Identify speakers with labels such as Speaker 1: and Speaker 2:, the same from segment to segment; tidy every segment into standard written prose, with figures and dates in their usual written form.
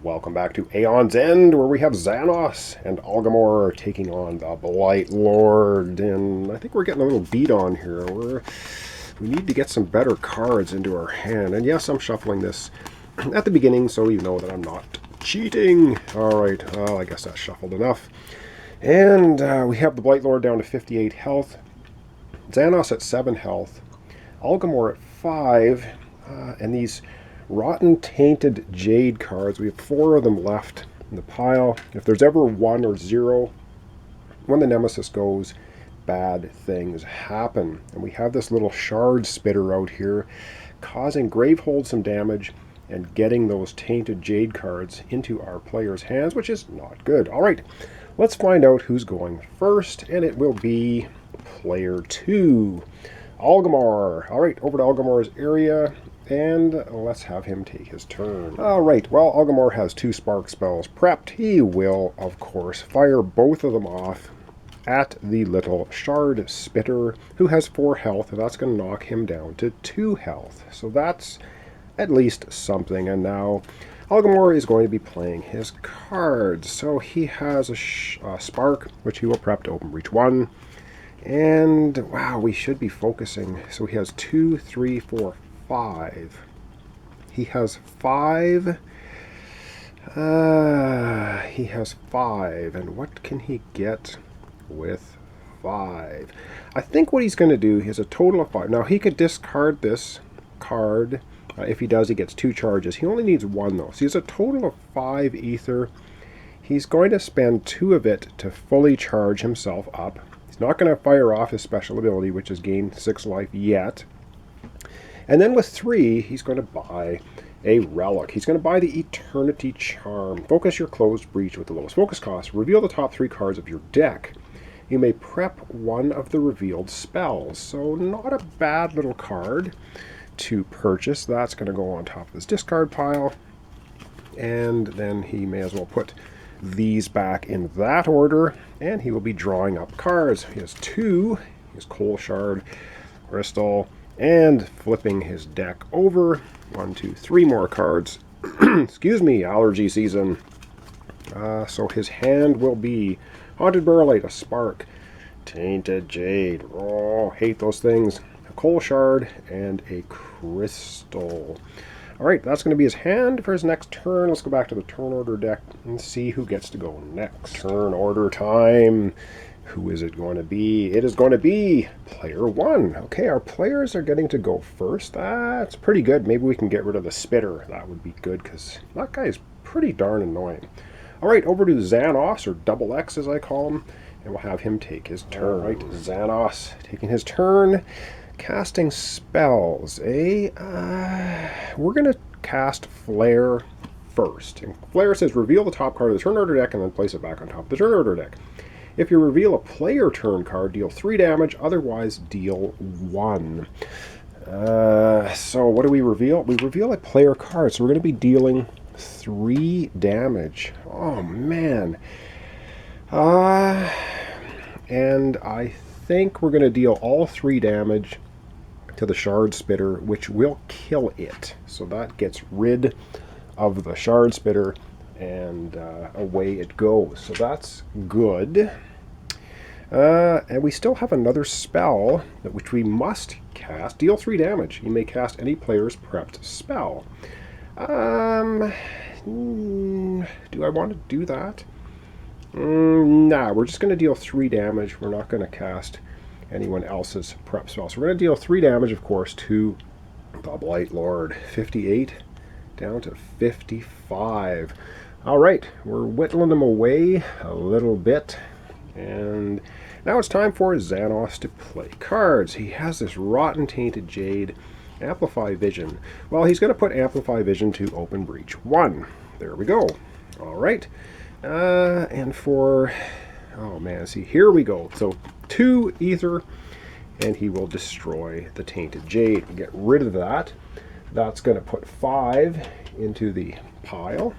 Speaker 1: Welcome back to Aeon's End, where we have Xanos and Algamor taking on the Blight Lord. And I think we're getting a little beat on here. We need to get some better cards into our hand. And yes, I'm shuffling this at the beginning, so you know that I'm not cheating. Alright, well, I guess that's shuffled enough. And we have the Blight Lord down to 58 health. Xanos at 7 health. Algamor at 5. And these Rotten Tainted Jade cards, we have 4 of them left in the pile. If there's ever 1 or 0, when the Nemesis goes, bad things happen. And we have this little shard spitter out here, causing Gravehold some damage and getting those Tainted Jade cards into our players' hands, which is not good. Alright, let's find out who's going first, and it will be player 2, Algamor. Alright, over to Algamor's area. And let's have him take his turn. Alright, well, Algamor has 2 spark spells prepped. He will, of course, fire both of them off at the little shard spitter, who has 4 health, and that's going to knock him down to 2 health. So that's at least something. And now Algamor is going to be playing his cards. So he has a spark, which he will prep to open breach 1. And, wow, we should be focusing. So he has 2, 3, 4, 5. He has 5. He has 5. And what can he get with 5? I think what he's going to do, he has a total of 5. Now, he could discard this card. If he does, he gets 2 charges. He only needs 1, though. So he has a total of 5 ether. He's going to spend 2 of it to fully charge himself up. He's not going to fire off his special ability, which has gained 6 life yet. And then with 3, he's going to buy a relic. He's going to buy the Eternity Charm. Focus your closed breach with the lowest focus cost. Reveal the top 3 cards of your deck. You may prep 1 of the revealed spells. So not a bad little card to purchase. That's going to go on top of his discard pile. And then he may as well put these back in that order. And he will be drawing up cards. He has 2. He has Coal Shard, Crystal, and flipping his deck over. 1, 2, 3 more cards. Excuse me, allergy season. So his hand will be Haunted Burrowlight, a Spark, Tainted Jade. Oh, hate those things. A Coal Shard and a Crystal. Alright, that's going to be his hand for his next turn. Let's go back to the turn order deck and see who gets to go next. Turn order time. Who is it going to be? It is going to be player 1. Okay, our players are getting to go first. That's pretty good. Maybe we can get rid of the spitter. That would be good, because that guy is pretty darn annoying. Alright, over to Xanos, or Double X as I call him, and we'll have him take his turn. Alright, Xanos taking his turn. Casting spells. We're going to cast Flare first. And Flare says reveal the top card of the turn order deck and then place it back on top of the turn order deck. If you reveal a player turn card, deal 3 damage, otherwise deal 1. So what do we reveal? We reveal a player card, so we're going to be dealing 3 damage. Oh, man. And I think we're going to deal all 3 damage to the Shard Spitter, which will kill it. So that gets rid of the Shard Spitter, and away it goes. So that's good. And we still have another spell which we must cast. Deal 3 damage. You may cast any player's prepped spell. Do I want to do that? Nah, we're just going to deal 3 damage. We're not going to cast anyone else's prep spell. So we're going to deal 3 damage, of course, to the Blight Lord. 58 down to 55. Alright, we're whittling them away a little bit. And now it's time for Xanos to play cards. He has this Rotten Tainted Jade, Amplify Vision. Well, he's going to put Amplify Vision to open breach 1. There we go. Alright. And for... oh man, see, here we go. So 2 ether, and he will destroy the Tainted Jade. Get rid of that. That's going to put 5 into the pile.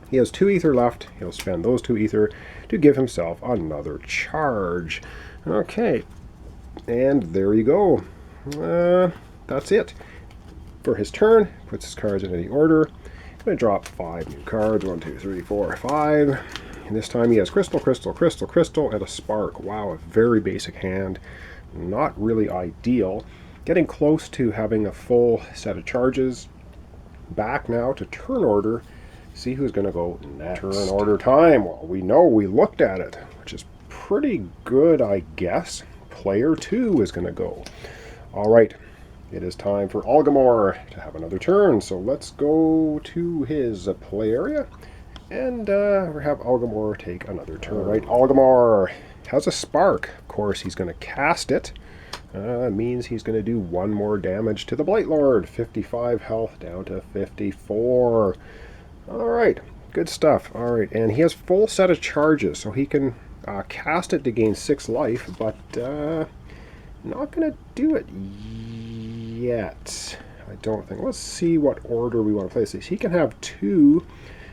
Speaker 1: He has 2 ether left. He'll spend those 2 ether to give himself another charge. Okay, and there you go. That's it. For his turn, puts his cards in any order, going to drop 5 new cards. 1, 2, 3, 4, 5. And this time he has Crystal, Crystal, Crystal, Crystal, and a Spark. Wow, a very basic hand. Not really ideal. Getting close to having a full set of charges. Back now to turn order. See who's going to go next. Turn order time. Well, we know we looked at it, which is pretty good, I guess. Player 2 is going to go. All right. It is time for Algamore to have another turn. So let's go to his play area and have Algamore take another turn. All right, Algamore has a Spark. Of course, he's going to cast it. Means he's going to do 1 more damage to the Blight Lord. 55 health down to 54. All right, good stuff. All right, and he has full set of charges, so he can cast it to gain 6 life, but not going to do it yet. I don't think. Let's see what order we want to place these. He can have 2,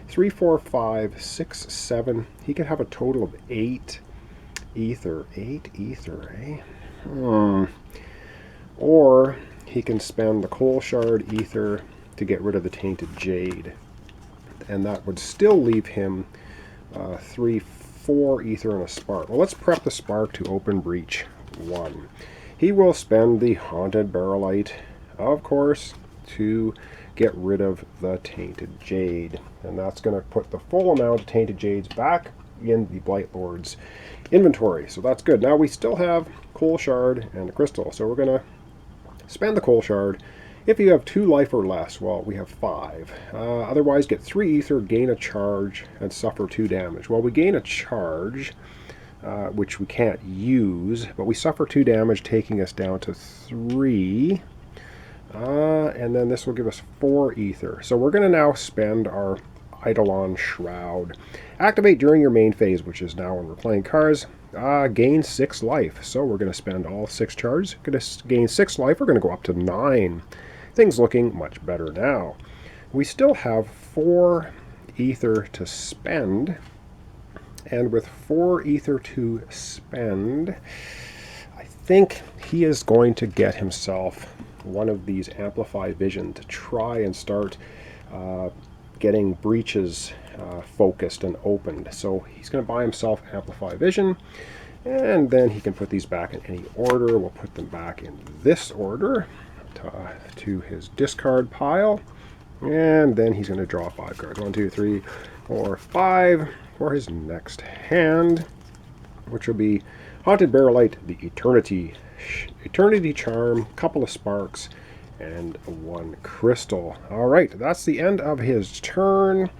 Speaker 1: 3, 4, 5, 6, 7. He can have a total of 8 ether. 8 ether, eh? Or he can spend the Coal Shard ether to get rid of the Tainted Jade. And that would still leave him 3, 4 ether and a Spark. Well, let's prep the Spark to open Breach 1. He will spend the Haunted Barrelite, of course, to get rid of the Tainted Jade. And that's going to put the full amount of Tainted Jades back in the Blight Lord's inventory. So that's good. Now we still have Coal Shard and a Crystal. So we're going to spend the Coal Shard. If you have 2 life or less, well, we have 5. Otherwise, get 3 ether, gain a charge, and suffer 2 damage. Well, we gain a charge, which we can't use, but we suffer 2 damage, taking us down to 3. And then this will give us 4 ether. So we're going to now spend our Eidolon Shroud. Activate during your main phase, which is now when we're playing cards. Gain 6 life. So we're going to spend all 6 charges. Going to gain 6 life. We're going to go up to 9. Things looking much better now. We still have 4 ether to spend. And with 4 ether to spend, I think he is going to get himself one of these Amplify Vision to try and start getting breaches focused and opened. So he's going to buy himself Amplify Vision, and then he can put these back in any order. We'll put them back in this order to his discard pile, and then he's going to draw 5 cards. 1, 2, 3, 4, 5 for his next hand, which will be Haunted Barrelite, the Eternity Charm, couple of Sparks, and 1 Crystal. All right, that's the end of his turn.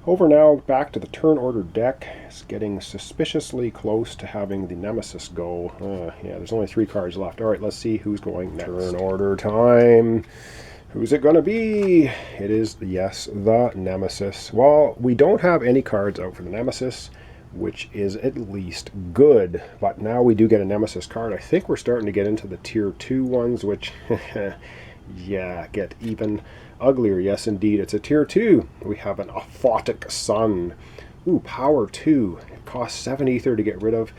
Speaker 1: Over now, back to the turn order deck. It's getting suspiciously close to having the Nemesis go. Yeah, there's only 3 cards left. All right, let's see who's going next. Turn order time. Who's it going to be? It is, yes, the Nemesis. Well, we don't have any cards out for the Nemesis, which is at least good. But now we do get a Nemesis card. I think we're starting to get into the tier 2 ones, which, yeah, get even uglier. Yes, indeed. It's a tier 2. We have an Aphotic Sun. Ooh, power 2. It costs 7 ether to get rid of.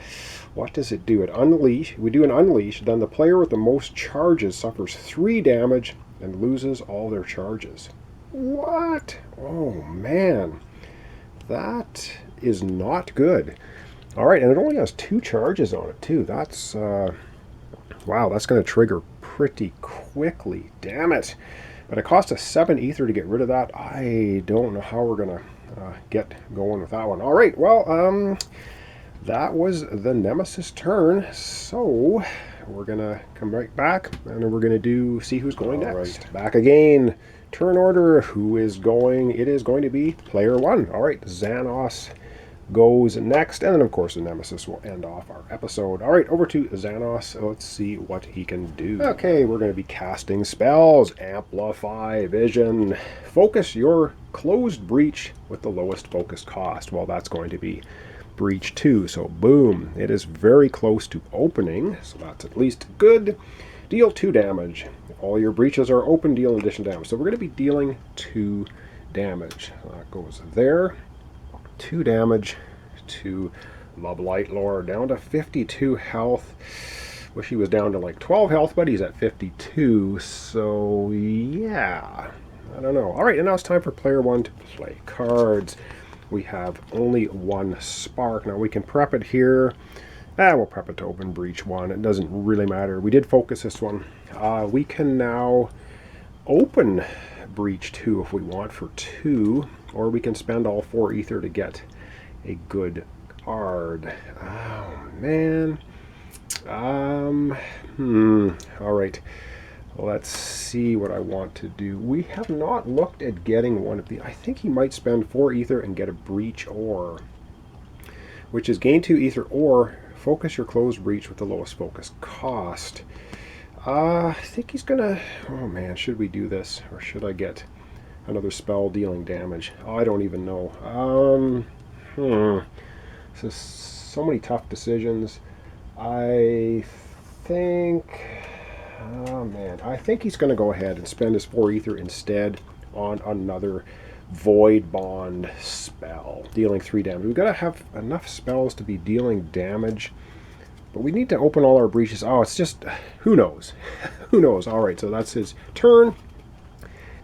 Speaker 1: What does it do? It unleash. We do an unleash. Then the player with the most charges suffers 3 damage and loses all their charges. What? Oh, man. That is not good. All right, and it only has 2 charges on it, too. That's, wow, that's going to trigger pretty quickly. Damn it. But it costs us 7 ether to get rid of that. I don't know how we're going to get going with that one. All right, well, that was the Nemesis turn. So we're going to come right back, and then we're going to see who's going next. Right, back again. Turn order. Who is going? It is going to be player 1. All right, Xanos goes next, and then of course the Nemesis will end off our episode. All right, over to Xanos. Let's see what he can do. Okay, we're going to be casting spells. Amplify Vision. Focus your closed breach with the lowest focus cost. Well, that's going to be Breach 2. So boom, it is very close to opening, so that's at least good. Deal 2 damage. If all your breaches are open, deal an additional damage. So we're going to be dealing 2 damage. That goes there. 2 damage to the Blight Lord, down to 52 health. Wish he was down to like 12 health, but he's at 52. So yeah, I don't know. All right, and now it's time for player one to play cards. We have only one spark. Now we can prep it here. We'll prep it to open breach one. It doesn't really matter. We did focus this one. We can now open breach two if we want for 2, or we can spend all 4 ether to get a good card. Oh man. All right. Let's see what I want to do. We have not looked at getting one of the. I think he might spend 4 ether and get a breach ore, which is gain 2 ether or focus your closed breach with the lowest focus cost. I think he's gonna. Oh man, should we do this or should I get another spell dealing damage? I don't even know. This is so many tough decisions. I think. Oh man, I think he's going to go ahead and spend his 4 ether instead on another Void Bond spell, dealing 3 damage. We've got to have enough spells to be dealing damage, but we need to open all our breaches. Oh, it's just, who knows? Who knows? All right, so that's his turn.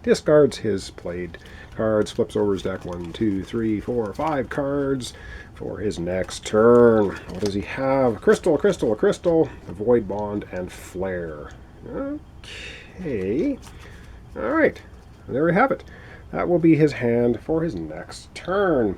Speaker 1: Discards his played cards, flips over his deck 1, 2, 3, 4, 5 cards for his next turn. What does he have? Crystal, crystal, crystal, Void Bond, and Flare. Okay. All right. There we have it. That will be his hand for his next turn.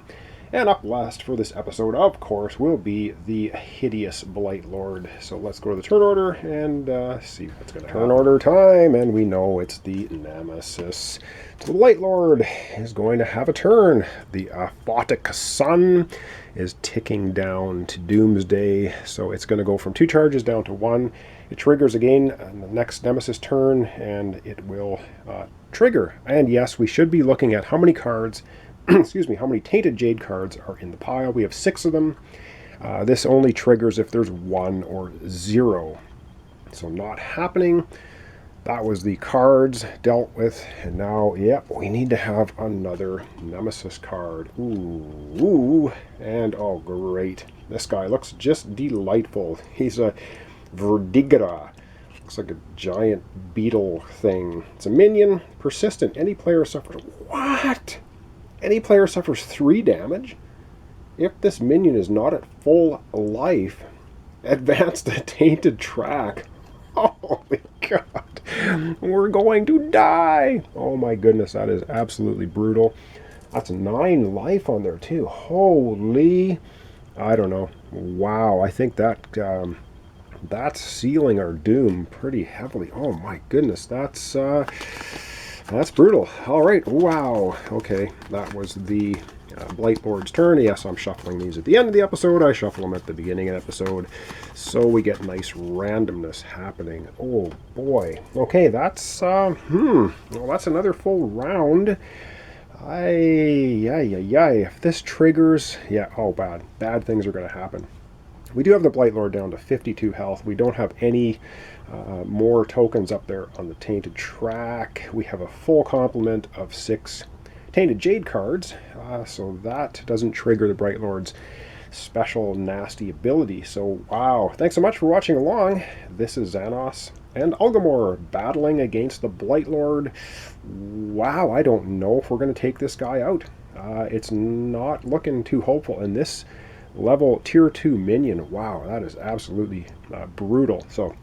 Speaker 1: And up last for this episode, of course, will be the hideous Blightlord. So let's go to the turn order and see what's going to happen. Turn order time, and we know it's the Nemesis. So the Blightlord is going to have a turn. The Aphotic Sun is ticking down to Doomsday, so it's going to go from 2 charges down to 1. It triggers again on the next Nemesis turn, and it will trigger. And yes, we should be looking at how many cards, excuse me, how many Tainted Jade cards are in the pile. We have 6 of them. This only triggers if there's 1 or 0. So not happening. That was the cards dealt with, and now, yep, we need to have another Nemesis card. Ooh, and oh great. This guy looks just delightful. He's a Verdigra. Looks like a giant beetle thing. It's a minion, persistent. Any player suffers... What? Any player suffers 3 damage? If this minion is not at full life, advance the Tainted Track. Holy God. We're going to die. Oh my goodness, that is absolutely brutal. That's 9 life on there too. Holy. I don't know. Wow, I think that that's sealing our doom pretty heavily. Oh my goodness, that's brutal. All right, wow. Okay, that was the Blightlord's turn. Yes, I'm shuffling these at the end of the episode. I shuffle them at the beginning of the episode, so we get nice randomness happening. Oh boy. Okay, that's well, that's another full round. If this triggers, yeah, oh bad things are going to happen. We do have the Blightlord down to 52 health. We don't have any more tokens up there on the Tainted Track. We have a full complement of 6 Tainted Jade cards, so that doesn't trigger the Blightlord's special nasty ability. So wow, thanks so much for watching along. This is Xanos and Ulgamore battling against the Blightlord. Wow, I don't know if we're going to take this guy out. It's not looking too hopeful, and this level tier 2 minion, wow, that is absolutely brutal. So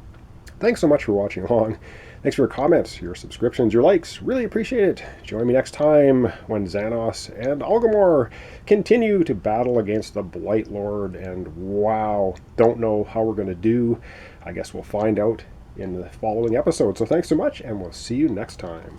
Speaker 1: thanks so much for watching along. Thanks for your comments, your subscriptions, your likes. Really appreciate it. Join me next time when Xanos and Ulgamore continue to battle against the Blightlord. And wow, don't know how we're going to do. I guess we'll find out in the following episode. So thanks so much, and we'll see you next time.